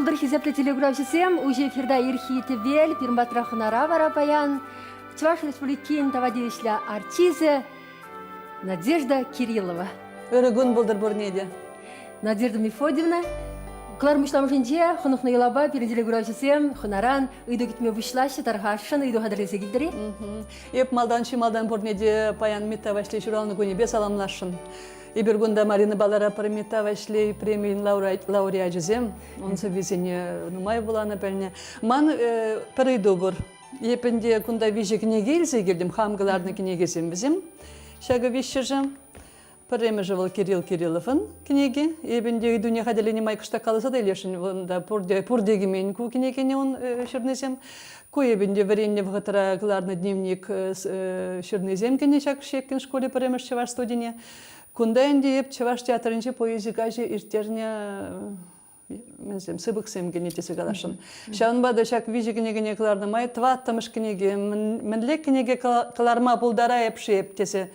Болдыр хизепле телеграфисем, уже эфирда ирхи тевель, пирмбатрахнара варапаян, Чуваш Республикин тавадишля артиза Надежда Кириллова. Өрігін болдыр бұрнеде. Надежда Мефодьевна, Клар мышламышынче, хынықны елаба, пирин телеграфисем, хынаран, үйді кетме вышлашы, тархашын, үйді қадырлесе келдірі. Еп малдан бұрнеде паян митта вашлей журалны көне саламлашын. Ибергунда Марина Балара парамита вашлей премиин лауреат жезем, онсы везене нумай буланы пәліне. Ман парыйду бұр. Епінде күнда вижі кінеге елзе келдім, хамғыларны кінеге зембізем. Шағы вишшыжым. Премия живал Кирилл Кирилловын книги. Ебінде үйдуне хаделіне майкышта қалыса да елешін. Пурдеги мен ку книгене он шырнезем. Ку ебінде варенне вғытыра гларны дневник шырнезем кене шак шеккен школе премия Чеваш студине. Кунда енді еп Чеваш театрынче поэзия гажи иртерне сыбықсем генетесі қалашын. Шағын бады шак вижі книгене кыларны май тваттамыш книги. Мінлек книги кыларма бұлдара епші ептесі.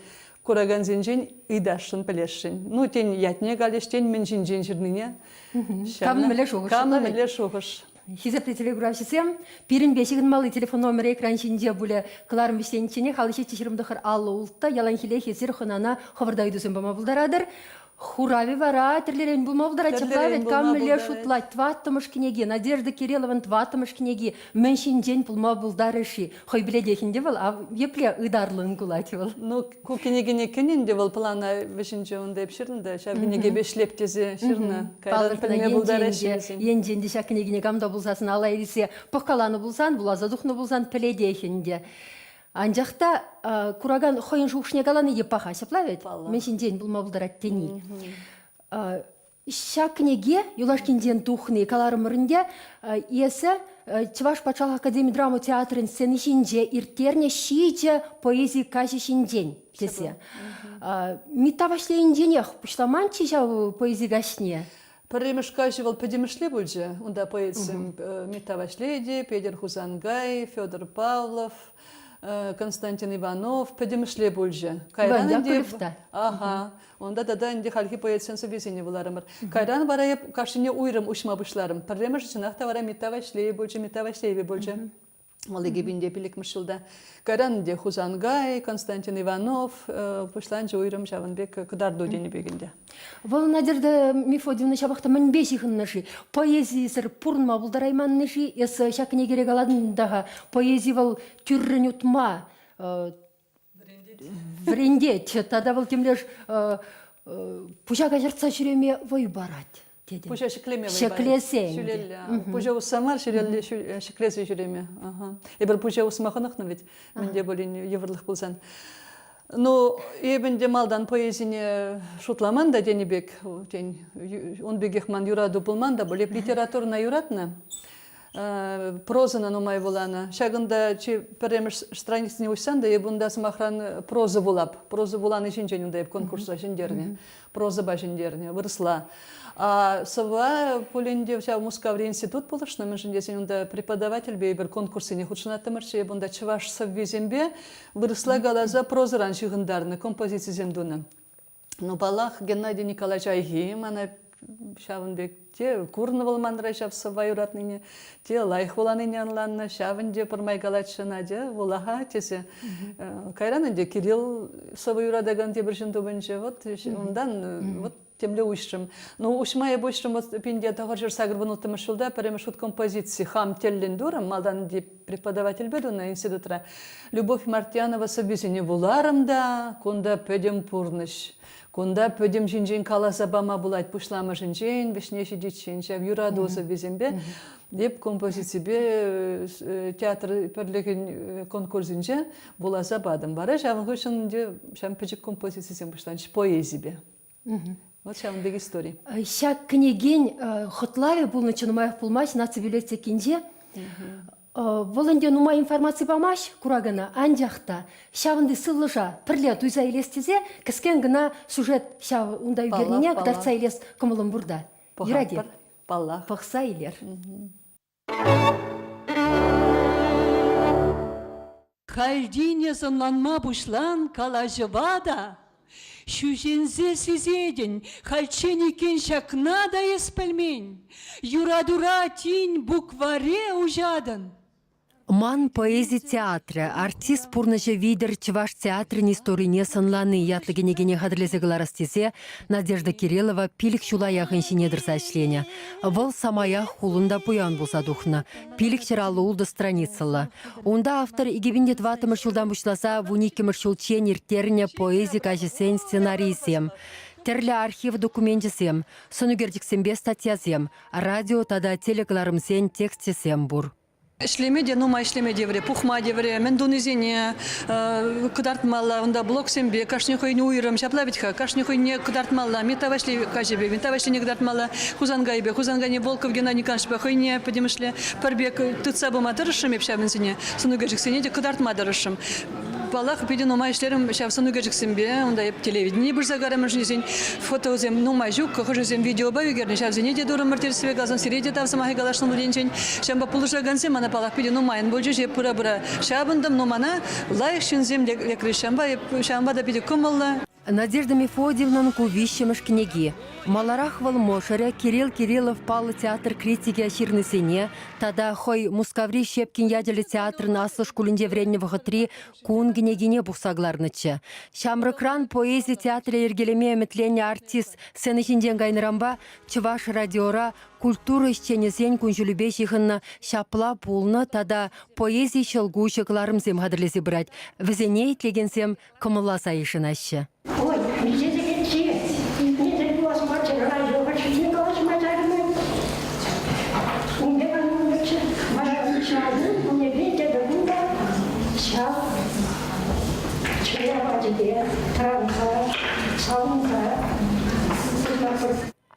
Кураган зинжин идашын пелешин. Ну, тень ятне галештень мен жинжин жирныне. Камны міле шоғыш. Камны міле шоғыш. Хизепле телеграфисем, пирин бешігін малы телефон номері экран жинде бұлі қыларым бештенчене, халыше чешірімдіқыр аллы ұлтта, ялан хиле хезір хынана ховырдайдусын бама бұлдарадыр. Хурави вара, терлерен булма бұлдара чаплавет, каммеле шутлать, тваттымыш кнеги, Надежда Кириллован тваттымыш кнеги, меншин жен пулма бұлдарыши. Хой біле дехінде бол, а епле ыдарлын кулать бол. Ну, ку кнегине кененде бол плана вешінче онда епшірінді, шап кнеге бешлеп тезе шырны. Кайдан пілме бұлдарыши. Ен женде шак кнегине камда бұлсасын ала ересе, пыққаланы бұлсан, бұлаза дұхны бұлсан піле дехінде. Анжақта кураган хойын жуғышне қаланы епаха сеплавет, меншін ден бұлма бұлдарат тени. Шак книге, юлашкинден тухны каларымырынде, есі Чуваш Патшалық Академия драма театрын сценишинже иртерне шиже поэзии кашишинден тесе. Митта вашлейінденех, пұшламан чижа поэзии гашне? Паремешка живал подемышле бульже, онда поэтсем Митта Вашлейди, Петр Хузангай, Федор Павлов, Константин Иванов, подемышле бульже. Иван Яковлев-та. Ага. Онда да инде халки поэтсен совесене буларымыр. Кайран барая кашыне уйрым ушма бышларым. Паремеш чынақта бара Митта Вашлей бульже, Митта Вашлейби бульже. Малыги бинде пиликмышылда. Кайран инде Хузангай, Константин Иванов, пушланчы уйрым Шаванбек кыдарду дени бегинде. Вол Надежда Мефодьевна шабақта мін бешіхін ныши. Поэзии сыр пурнма бұлдарайман ныши, есі шакыне керек аладындағы поэзия вол түррін ұтма. Врендет. Тада вол кемлеш пұшаға жыртса жүреме вой барад. Пужа шеклеме шеклесе. Пужа усамар шеклесе жүреме. Ебір пужа усмақынықны ведь. Менде болин еврлық болсан. Ну, ебінде малдан поэзине шутламан да денебек. Он бегехман юраду булман да болеп литературна юратна. Прозана нумай булана. Шагында перемеш страницыне уйсан да ебунда самахран проза булап. Проза буланы жинжен унда еб конкурса жиндерне. Проза ба жиндерне. Вырысла. А сова полинде вся Мускаври институт полышна, мы жиндесен унда преподаватель бейбер конкурсы не худшина тамарче ебунда чываш соввизембе вырысла галаза прозаран жиғындарны композиции земдуна. Ну балах Геннадий Николаевич Айги, мана шавынбек те курнывал мандра шав сова юратныне, те лайх воланыне анланна, шавынде пырмай галачшына де, волаха тесе. Кайранынде Кирилл сова юрадаган те бір жинду бінче, вот ондан, вот темле уйшым. Ну, ушмая бойшым, вот пинде тағыр сагыр бұнылтымы шылда, паремешут композиции хам теллен дурам, малдан де преподаватель беду на институтра. Любовь Мартьянова собесене вуларым да, кунда пөдем пурныш. Кунда пөдем жинжен каласа бама булайт пушлама жинжен, вишнеші детшен, шав юраду собесенбе, деп композиции бе театр пөрлеген конкурсинже буласа бадым. Бара шавын ғышын де шам пөжік композициясен пушланш поэзии бе. Вот шавындегі история. Шак княгень хотлаве был начинумаев пулмаш на цивилизе кинже. Волынде нума информация бамаш курагана анжақта. Шавынды сылыжа пірле дуйза елестезе, кіскен гына сюжет шав унда үгернене кдарца елес кымылым бурда. Юраде. Пақса елер. Хальдине зонланма бушлан калажывада. Шүжензе сезеден, хальченикен шакна да еспельмень. Юрадура тинь букваре ужадан. Ман поэзия театры, артист пурнажа видер чываш театрын историне сынланы ятлыгенегене хадрелесе гларастезе Надежда Кириллова пилік шула яғын шинедірса ішлене. Выл самая хулында пуян болса духна. Пилік чыралы улды страницалы. Онда автор игебінде 20 шулдан бұшласа вуникемір шулчен иртеріне поэзия кажесен сценарийсем. Терлі архив документисем, сонугердіксембе статьязем, радио тада телекларымсен текстесем бур. Ишлемеде, нума ишлемеде вре, пухма девре, мен дунизине, кудартмалла, онда блок сембе, кашни хойни уйрам, шаплавитха, кашни хойни кудартмалла, метавашли кажебе, метавашли не кудартмалла, хузангайбе, хузангане Волков Геннадий Каншпе, хойни, подемышли, парбек, тыцабу матырышым, епшабинсине, сонугердіксенеде кудартмадарышым. Балах пиди нума ишлерим, шав сонугердіксембе, онда еп телевидение бір загарам жнезин, фотозем нума жук, хожузем видео бавигерни, шав зенеде дурам мартирсве газан, сиреде тавсамахи галашным вуденчен, шамба пулышагансем, ана палах пиди нумайын болжу же пура-бура шабындым нумана лайық шынзем лекрі шамба да пиди кумылла. Надежда Мефодьевна кувищем книги. Маларах Волмошере Кирилл Кириллов пал театр критики Ачирнысене, тада хой Мускаври Щепкин ядели театр наслы шкулінде вренневого 3 кун генегине бухсагларнычы. Шамрыкран поэзия театре ергелеме эметлене артист сенехинден гайнырамба чываш радиора культура ищенесен күнжүлүбе жихынна шапла пулны тада поэзия шылгучы кыларымсем хадырлесе брать. Візене итлегенсем кымыласа ешінашы. Ой, нельзя залететь. Не дай Бог, смотри, радио, хочу не голос матерный. У меня лучше, моя душа, у меня видите, да буда. Сейчас. Чья тебе, травка, салонка.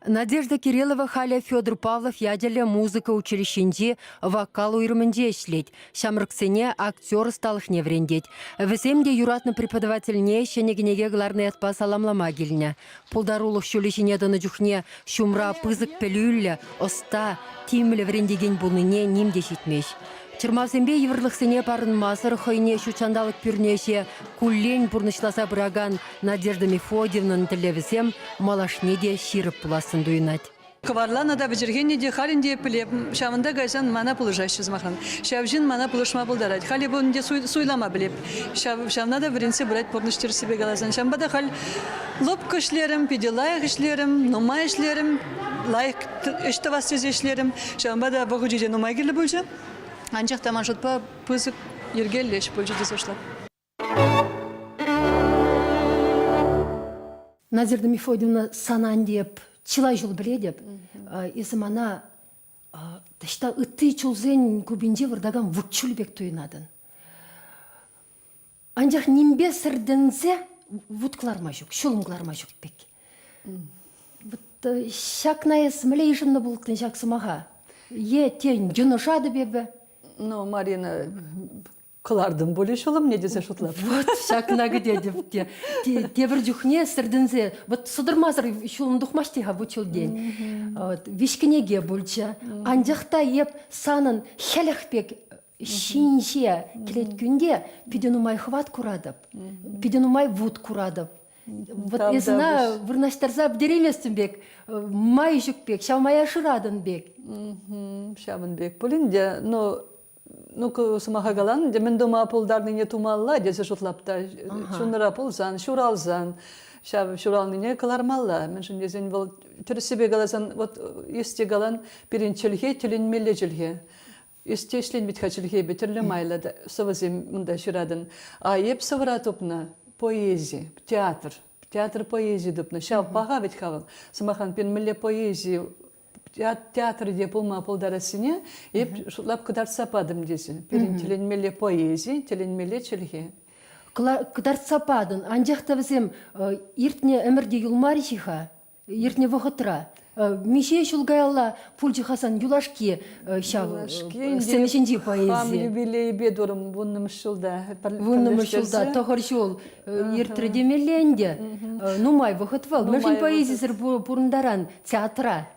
Надежда Кириллова халя Федор Павлов яделе музыка училищенде вокал уйрымынде ишлеть. Шамрыксене актер сталых не врендеть. Весемде юратны преподаватель не шенегенеге гларный отпа саламлама гильня. Пулдарулых шулищене даны жухне шумра пызык пелюлля, оста, тимле врендеген булныне нимде шитмеш. Чырмавсембе еврлықсене парын масыр хойне шучандалық пюрнеше куллень бурнышласа браган Надежда Мефодьевна тілевесем малашнеде ширып пуласын дуйнать. Кварлана да вежергенне де халинде пилеп, шавында гайсан мана пулыжайшы змахан. Шавжин мана пулышма булдарать. Хали бунде суйлама билеп. Шавна да вренсе брать порныштыр себе галазан. Шамбада хал лобка ишлерим, пиделайық ишлерим, нума ишлерим, лайық іштавас сөз ишлерим. Шамбада вағуджиде нума герлі бөлжі. Анчақ таман жұтпа пызык ергеллеш бөлжі десошлап. Надежда Мефодьевна санан деп, чилай жыл біле деп, есім ана ташта үтті чулзен көбінде вырдаган вұтчулбек туйнадын. Анчақ нембе сірдінсе вұткларма жүк, шулымгларма жүк бек. Шакна есіміле ешімді бұлықтын шаксымаға. Тен жүнышады бебі. Ну, Марина, кылардым болеш олым, не десе шутлап. Вот, шакна где депте. Тебір жүхне сірдінзе, вот судырмазыр шулым дұқмаштыға бұчыл ден. Вишкінеге бұлча. Анжақта еп санын хәліқпек шинше келет күнде пиденумай хват курадып, пиденумай вуд курадып. Вот есіна вырнаштарза бдереместін бек, май жүкпек, шамая шырадын бек. Шабын бек полинде, ну сумаха галан, де мен дома пулдарны не тумалла, десе шутлапта, шунра пулзан, шуралзан, шуралныне калармалла. Мен шун дезен бол түрсебе галазан, вот есте галан пиринчилге, тиленмелле жилге. Есте ишлен битха жилге, бетерле майла, савазем мында шурадын. А еп савра топна поэзия, театр поэзии дупна. Шав пага ведь хавал. Сумахан пиринмелле поэзии, театр де пулма пулдарасыне, еп шутлап кыдар сападым десе. Перин теленмеле поэзии, теленмеле чилге. Кыдар сападын, анжақта бізем иртне әмірде юлмаричиха, иртне вғытра. Мише шулгайалла пульчи хасан юлашки сенешенди поэзия. Хам юбилей бедорым вунным шулда. Вунным шулда, тоғыр шул иртре демеленде. Нумай вғытвал. Мәшін поэзисір бұрындаран театра.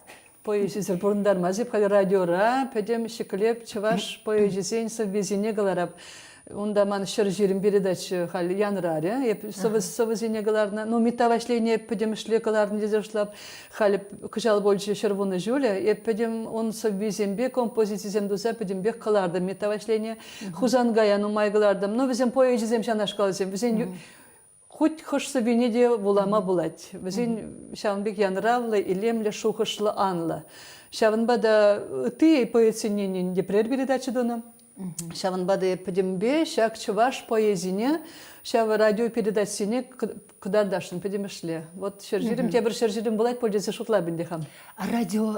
Поэзисір бұрындар мазеп, хали радиора, пәдем шекілеп, чываш поэзисен соввезине галарап. Онда ман шыржирим передача хали янраре. Совозинегаларна, ну метавашление подемшлекаларны дезешлап хали кыжал больше шервуны жюля. И подем он совбизембе композицизем дуса подембек калардым метавашление хузангая ну майгалардым. Ну визем поэзизем шанашкалзем. Визен хоть хошса венеде булама булать. Визен шаунбек янравлы илемле шухошлы анла. Шаванбада ты поэциненин депрер передача дона. Шаванбада подембе шак чуваш поэзине, шав радио передачине кудардашын подемешле. Вот шержирим тебір шержирим булать пользуется шутла бендехам. Радио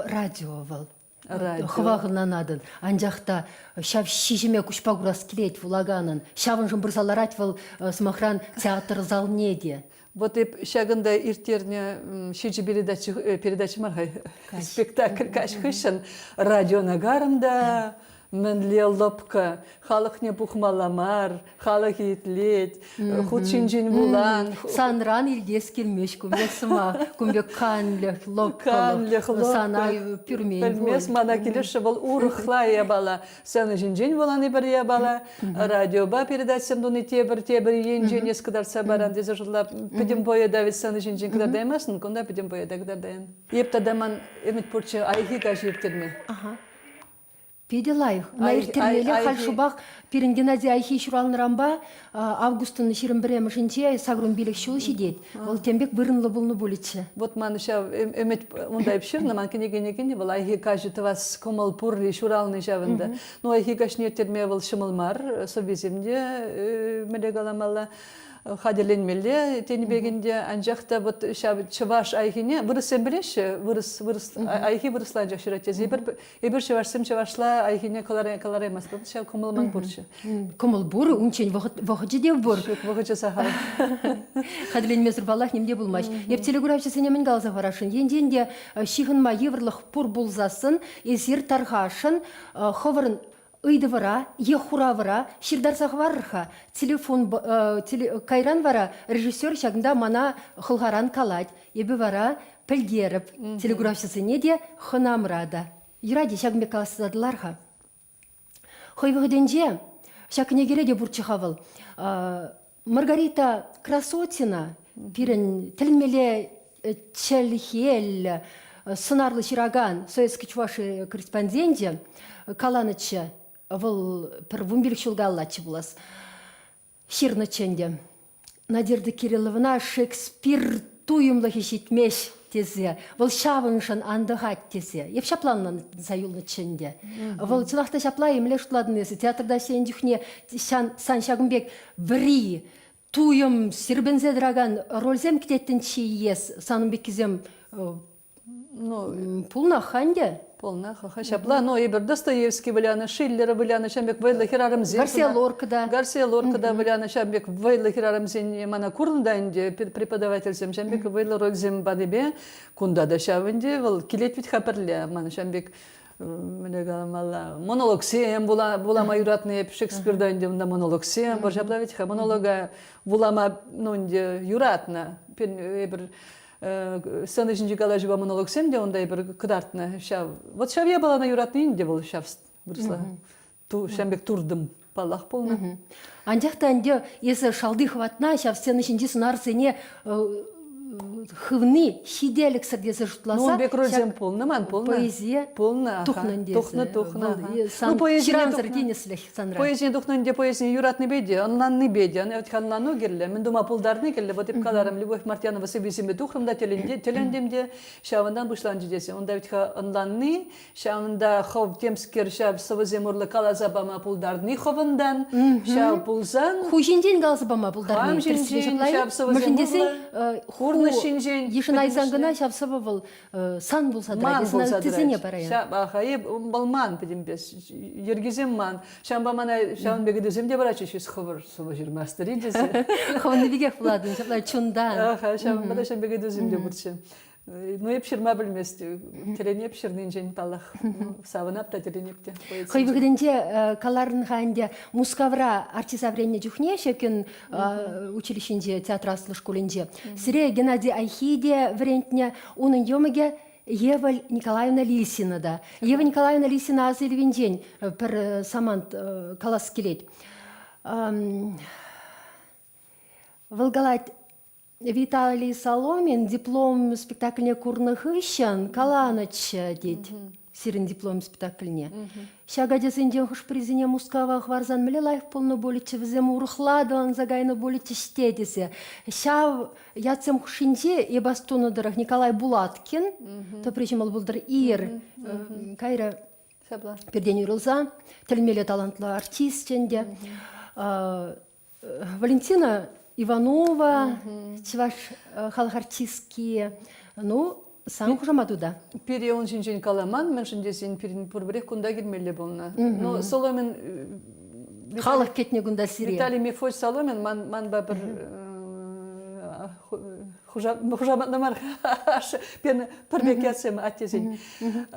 вал. Радио. Хвағынанадын. Анжақта шав шижіме күшпагурас келет влаганын. Шавын жымбырзаларать вал смахран театр зал неде. Вот и шагында иртерне шижи передачи мархай. Спектакль каш хышын радио нагарында. Менле лопка, халық не пухмаламар, халық етлет, худшинжин булан. Санран илдес келмеш, күмбек сыма, күмбек канлех, лопкалых, санай пюрмень. Пельмес мана келеші бұл урықла ебала. Саны жинжин булан ебір ебала. Радиоба передачсам дуны тебір енжен ескідарса баран дезе жылап. Педем боя давид саны жинжин кідар даймасын, күнда педем боя да кідар дайын. Епта даман емет пұрчы айхи каши ептерме. Педелайх. Наиртермеле хальшубах перен Геннадий Айхи шуралнырамба августын 21-шінче сагрун билік шулы шидет. Ол тембек бұрынлы бұлны болетші. Вот ман шав эмет мундай пширна ман кенегенегене был айхи кажи тавас комал пурли шуралны шавында. Ну айхи кашне терме был шымылмар собеземде мелегаламалла. Хаделенмелле тенебегенде анжақта вот чаваш айхине вырысем білеші, айхи вырысланжақ шыратез. Ебір чавашсым чавашла айхине калар емес, шав комылман бұршы. Комыл бұр, үнчен вағыджы дев бұр. Вағыджы сахар. Хаделенмезір балах немде бұлмаш. Ептелегуравшысы немен қалза варашын. Енденде шиғынма еврлық пұр бұлзасын, езір тарғашын, ховырын ыйды вара, ехура вара, ширдарсақ варырха, телефон кайран вара, режиссер шагында мана хылғаран калать, ебі вара пілгеріп, телеграфшысы неде хынамрада. Юради шагымбе каласызадыларға. Хойвығыденже, шакыне келеде бұрчықавыл. Маргарита Красотина, пирен тілмеле челхел, сынарлы шираган, советский чуваши корреспонденте, каланычы, выл пір вумбелік шулгаллачы булас. Ширныченде. Надежда Кирилловна Шекспир туйымлы хешетмеш тезе. Выл шавыншын андығат тезе. Еп шапланнан заюлныченде. Выл чылақта шапла емле шутладынысы. Театрда сен жүхне сан шагымбек ври туйым сирбензедраган рользем кететтін чиес. Санымбек кезем пулна ханде. Полна хашапла, но и Достоевский выляна, Шиллера выляна, шамбек вейла хирарам зин. Гарсия Лоркада. Гарсия Лоркада выляна, шамбек вейла хирарам зин, мана курнданде, преподаватель зим, шамбек вейла роль зим бадебе, кунда да шавенде, вол килет вит хаперле, мана шамбек монолог сем була майуратный Шекспирданде, на монолог сем, баржапла вит ха монолога булама нунде юратна, Саны жинжи калажыба монолог семде, ондай бір кыдартына шав. Вот шав я была на юратный инде был шав вырысла. Шамбек турдым палах полна. Андяқта анде, есі шалды хватна, шав сцены жинжи сынарсыне хывны, шиделік сырдесі жұтласа. Ну, он бек рользем полна, ман полна. Поэзия тухнандесі. Тухна. Сан ширан сырденесліх санра. Поэзия тухнанде, поэзия юратный беде, онланный беде. Онланну керлі, мен дума пулдарны керлі, вот ипкаларым Любовь Мартьянова себесіме тухрымда телендемде, шавындан бұшланжы десе. Онда витха онланны, шавында хов темскер шав совыземурлы калазабама пулдарны ховындан, шав пулзан. Хужинден галзабама пулдарны. Ешін айзаңғына шапсыбы бұл сан болса дырай, есін тізіне барайын. Ахайып, бұл ман, педем бес, ергізем ман. Шамба мана шауын бегі дізем де барачы, шес хывыр, сұлы жирмастыры десе. Хывынны бегек бұладын, шаплай чундан. Аха, шамба да шам бегі дізем де бұрчы. Ну, епшірма білместі, телене епшірнен жен талақ, савынап та теленепте. Хойбігідінде каларын ғанде Мускавра артизавренне жүхне, шекен училищенде, театрасылы школінде. Сире Геннадий Айхиде варентне, оның еміге Ева Николаевна Лисина да. Ева Николаевна Лисина азы елвенден бір самант калас келет. Волгалать Виталий Соломин диплом спектакльне курныхыщан каланыч деть. Сирен диплом спектакльне. Шага дезинден хуш призине мускава хварзан мле лайф полно боличе взем урхладан загайно боличе штедисе. Ша яцем хушинде и бастуну дырах Николай Булаткин. То причем был ир кайра Сабла. перден юрылза. Телмеле талантлы артистенде. Валентина Иванова, чеваш халық артистки. Ну, сам хужамадуда. Пире он жин каламан, мен жин десин пирин пурбрех кунда келмеле болна. Но Соломин Халық кетне гунда сире. Виталий Мефодий Соломин ман ба бір хужаматнамар пен пірбек ятсем аттезин.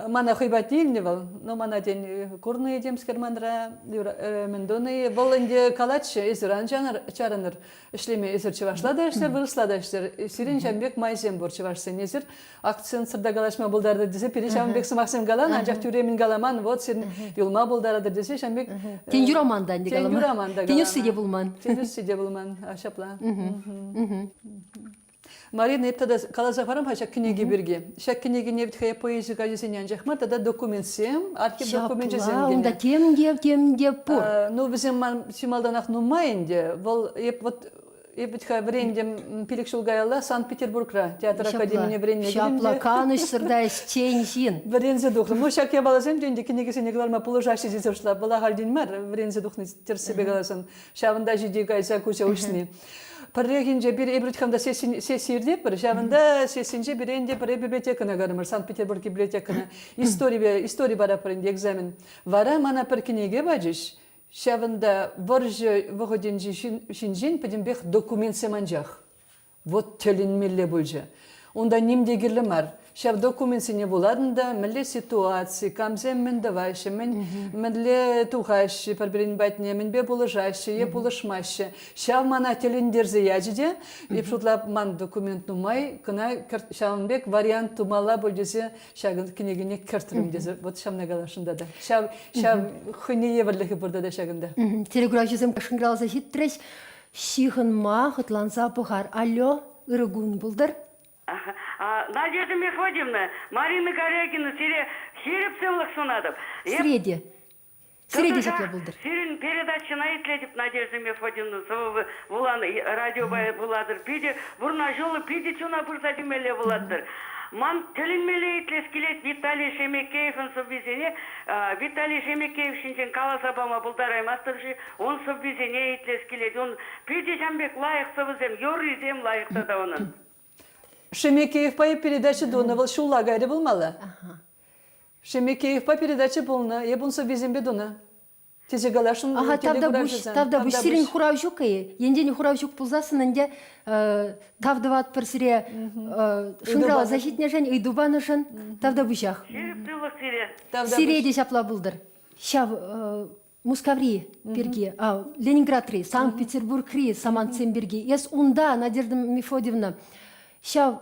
Мана хойбат деймневал, но мана ден курны едем скермандра, мендоны, бол инде калач изран чараныр, ішлеме изр чевашладаштер, вырысладаштер, сирен жамбек майзем бор чевашсын изр, акцент сырда галашма болдарды десе, перешамбек сымақсем галан, анжақ тюремин галаман, вот сирен юлма болдарды десе, жамбек... Тен юраманда инде галама. Тен юраманда галама. Тен юсиде булман. Тен юсиде булман, ашапла. Марина епtada калазафарам хаша книги бирге. Шак книги не бит хая поэзия газетин янжахма тада документсем, архив документ Онда жазенгене. темге пур. Ну bizim man сималданах нумайынде, вол вот епит хая времдем пиликшулгайла Санкт-Петербургра театр академия времени Шапла каныш сырда ченжин. Врензе духну. Ну шак я балазем деньги книги сенегларма положаши зизершла. Была хальдин мар врензе духны терсебе галасан. Шавында жиди гайса куча учни. Паррегинже bir Ebritham'da sesirdi, bir şavında sesince bir ende bir bibliotekana garımır, Sankt-Peterburg bibliotekana. İstori bara parinde egzamin. Vara mana per knige bacış. Şavında varjı văhodinci şinjin pedinbek dokument semanjah. Вот telinmelle bulca. Onda nimde girlemar. Şav dokumentsine buladında mille situasi, kamzem men davayşı, menle tuhaşı, perbirin batne, men be bulajşı, ye bulışmaşı. Şav mana telinderze yacıde, epşutla man dokument numay, kına şavınbek variant tumala bulcası şagın knigine kırtırım dese. Вот şavna galaşında da. Şav hıneye varlığı burada da şagında. Телеграфизм кашынгралза хитреш, шихынма хытланса пухар. Алло, ырыгун булдыр. Надежда Мефодьевна, Марина Корякина, серепцевлых сунадов. Среди. Среди жапла булдыр. Сирин передача итлетип Надежда Мефодьевна, савы булан радио буладыр. Пиде бурна жолы пиде чуна бурсадимеле буладыр. Ман телинмеле итлес келет Виталий Шемекеевын собвизине, Виталий Шемекеев шинчен каласабама булдарай мастыржи, он собвизине итлес келет. Он пиде жамбек лайық савызем, yorrizem лайықта да onun. Шемекеев по передаче Донавал шулла гайре булмалы. Шемекеев по передаче булна, ебунса визембе Дона. Теже галашын Ага, тавда буш сирин хуравжук ей. Ендени хуравжук пулзасын инде тавдават пір сире шынграла защитне жен, ыйдубаны жен, тавда бушах. Серепцевлых сире. Сире де жапла булдыр. Шав Мускаври берги, Ленинград ри, Санкт-Петербург ри, Саманцем берги. Ес унда, Надежда Мефодьевна, шав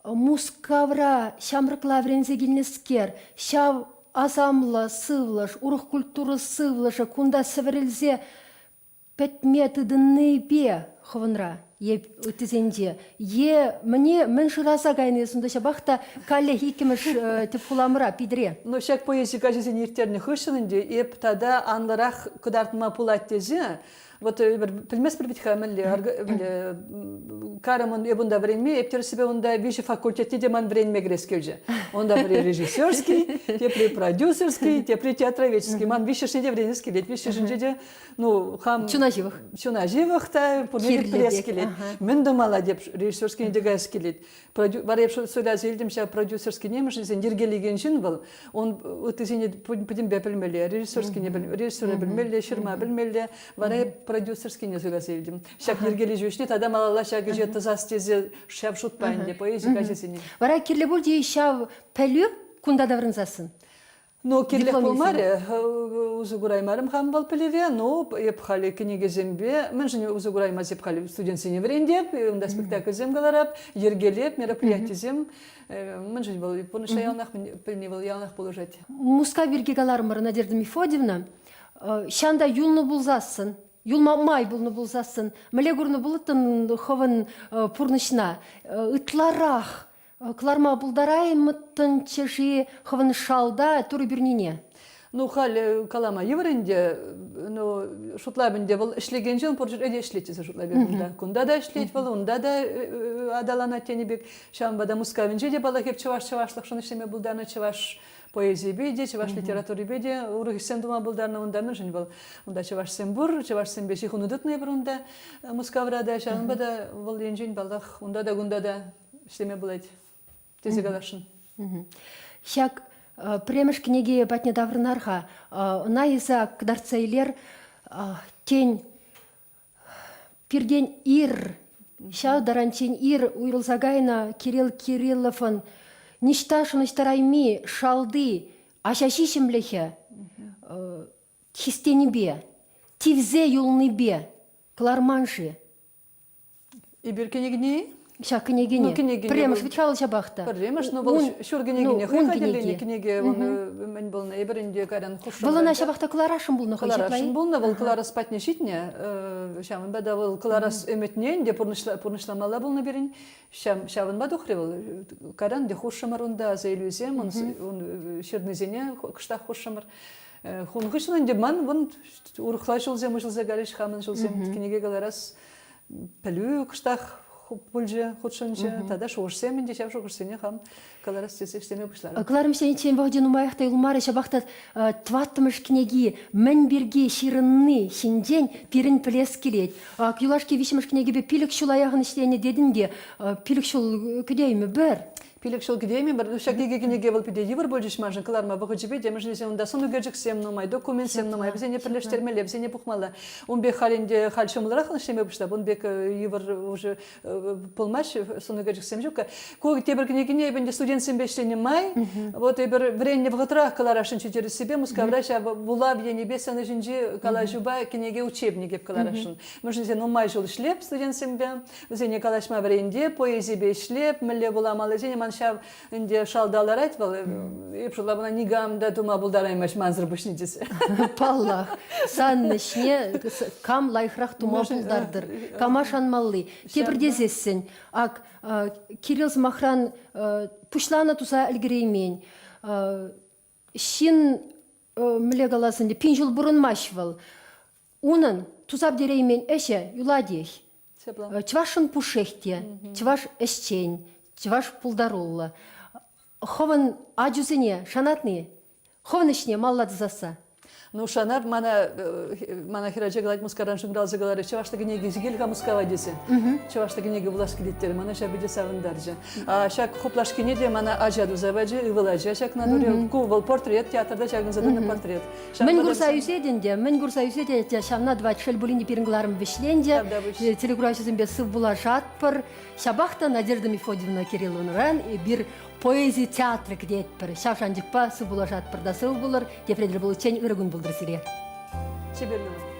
Мускавра, шамрыкла врензе гильнескер, шав азамла сывлаш, урух культуры сывлаша, кунда севрелзе петметы дынныбе хвынра. Еп үтізенде. Мне меншыраса гайны сундаша бақта калле хикемеш тепхуламыра пидре. Но шак поезжи кажется нертерни хышынынде, еп тада анларах кудартма пулат тезе, вот пилмес прибитха мелли карамон ебунда времени, ептер себе онда виши факультете деман время грескелже. Онда при режиссерский, те при продюсерский, те при театроведческий. Ман виши шнеде время скелет, виши шнеде, ну хам. Чунаживых та пурнеде прескелет. Мен думала деп режиссерский недега скелет. Вареп сюда зельдем ша продюсерский немеш, дергелиген жин был. Он утызине пудим бепельмели, режиссерский не бел, режиссер бельмели, ширма бельмели, вареп продюсерский не зелдем. Шак ергели жюшни, тогда малала шак жет застезе шап шутпайнде поэзия кажесине. Вара кирле булди шав пелю кунда даврынзасын. Ну, кирлек болмаре, узугураймарым хам бол пелеве, но епхали книги зембе, мен же узугураймаз епхали студентсине врендеп, унда спектакль земгаларап, ергелеп, мероприятие зем, мен же бол поныша ялнах, пельневал ялнах положать. Муска биргегалармыр Надежда Мефодьевна, шанда юлны булзасын, Юлма май булны булсасын. Міле күрні бұлыттын ховын пурнышна. Ытларах. Кларма булдараймыттын чеши ховын шалда туры бірнене. Ну, хал калама евренде, ну, шутлабенде был ишлеген жыл, поржыр эде ишлетесе шутлабенде. Кунда да ишлет был, унда да адалана тенебек. Шамбада мускавенже де бала хеп чаваш-чавашлық шын иштеме булдарна чаваш поэзия беде, чаваш литература беде, урыхсен дума булдарна ундарна жын был. Унда чаваш сембур, чаваш сембеши хунудытны бір унда мускаврада, шамбада был енжен балдах, унда да гунда да иштеме булайд. Тезе галашын. Шак премеш книги патне даврнарха, наиза кдарцейлер тень пирден ир, шау даранчен ир уйрылзагайна Кирилл Кирилловын ништашын иштарайми шалды ашашишемлехе хистенебе, тивзе юлныбе, кларманши. И бир книгни? Шак княгиня. Премеш вичал шабахта. Премеш, но был шур княгиня. Хыходили книги, он мен был на ибринде каран хуш. Была на шабахта кларашым был на Кларашым был на был клара спать не шитне. Шамын бада был кларас эметнен, де пурнышламала был на бирин. Шамын баду хревал. Каран де хушамар унда за иллюзиям, он ширнызене кыштах хушамар. Хунгышын де ман, вон урхла жылзем, жылзе галиш хамын жылзем. Книги галарас пелю кыштах пульже, худшынче, тогда шоушсем, инде шав шоушсене хам, каларас тесе штеме пышлар. Кларым сен чен вахден умаяхта илмары шабахта тваттымыш книги мен берге ширынны шинден пирин плес келет. Кюлашки вишмыш книги бе пилік шул аяғын іштене дедінде пилік шул күдеймі бір. Пилек шел гдеми, бар шагиге книги был пиде дивер больше мажен, кларма выходит беде, мы же он сону геджик сем номай, документ сем номай, все не прилештермеле, все не пухмала. Он бе халинде хальшом лрахн штеме бушта, он бе ивер уже полмаш сону геджик сем жука. Ког тебер книги не бенде студент сем бештене май, вот тебер время в готрах каларашин через себе, мускавраша була в небесной жинжи калажуба книги учебники в каларашин. Мы же номай жил шлеп студент сем бе, все не калашма вренде, поэзия бе шлеп, меле була малазене шав инде шалдалар айтвал, епшула бана нигамда тума булдараймаш манзыр бушнидесе. Паллах, саннышне кам лайхрах тума булдардыр. Камашан малли. Тебірдезессен, ак Кирилл Махран пушлана туса әлгіреймен. Шин млегаласынде пинжыл бұрын машвал. Унын тузап дереймен әше юладех. Чвашын пушехте, чваш эшчень. Чваш пулдарулла. Хован аджузине шанатны. Хован ишне маллады заса. Ну шанар мана хирача галать мускараншын гралзы галары чавашта книги зигельга мускава десе. Чавашта книги булаш килиттери мана шабиде савындаржы. А шак хоплаш кинеде мана ажаду заваджы ывылажы. Шак надуре кувал портрет театрда чагын заданы портрет. Мен гурса юседенде, шамна 20 булини пирингларым вишленде. Телеграфизм без сыв була жатпыр. Шабахта Надежда Мефодьевна Кирилловна и бир поэзия театры кдетпір. Шавшандикпа сыв була жатпыр да сыв булыр. Тефредер бұл чен ырыгын бұлдыр сире. Чеберлева.